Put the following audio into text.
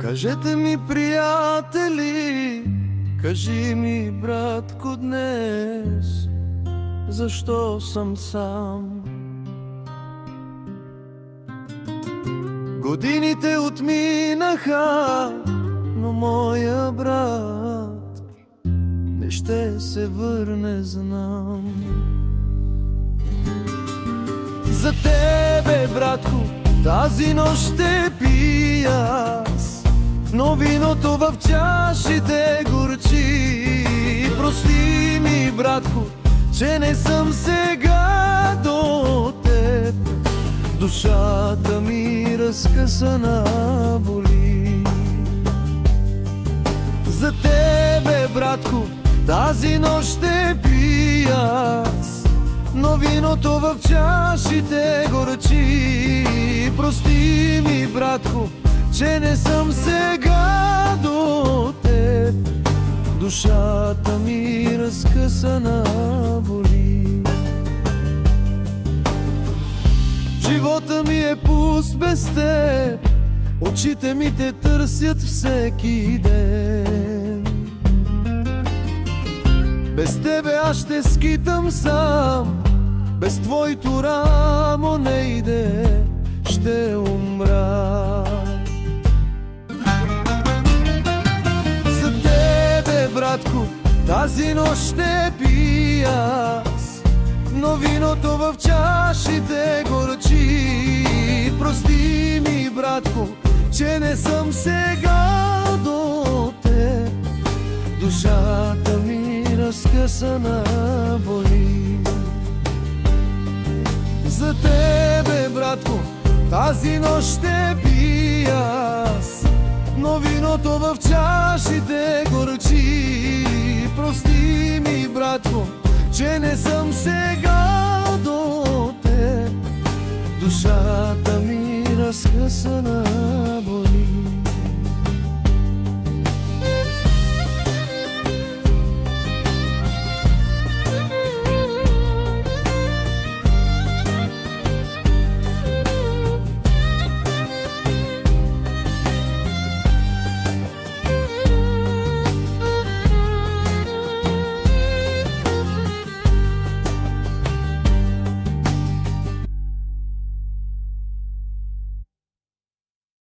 Кажете ми, приятели, кажи ми, братко, днес, защо съм сам? Годините отминаха, но моя брат не ще се върне, знам. За тебе, братко, тази нощ ще пия аз, но виното в чашите горчи. Прости ми, братко, че не съм сега до теб. Душата ми разкъсана боли. За тебе, братко, тази нощ ще пия аз, но виното в чашите горчи. Прости ми, братко, че не съм сега до теб. Душата ми разкъсана боли. Живота ми е пуст без теб, очите ми те търсят всеки ден. Без тебе аз ще скитам сам, без твоето рамо не иде, ще умра. За тебе, братко, тази нощ ще пия аз, но виното в чашите горчи. Прости ми, братко, че не съм сега до теб. Душата ми разкъсана боли. За тебе, братко, тази нощ ще пия аз, но виното в чашите горчи. Прости ми, братко, че не съм сега до теб. Душата ми разкъсана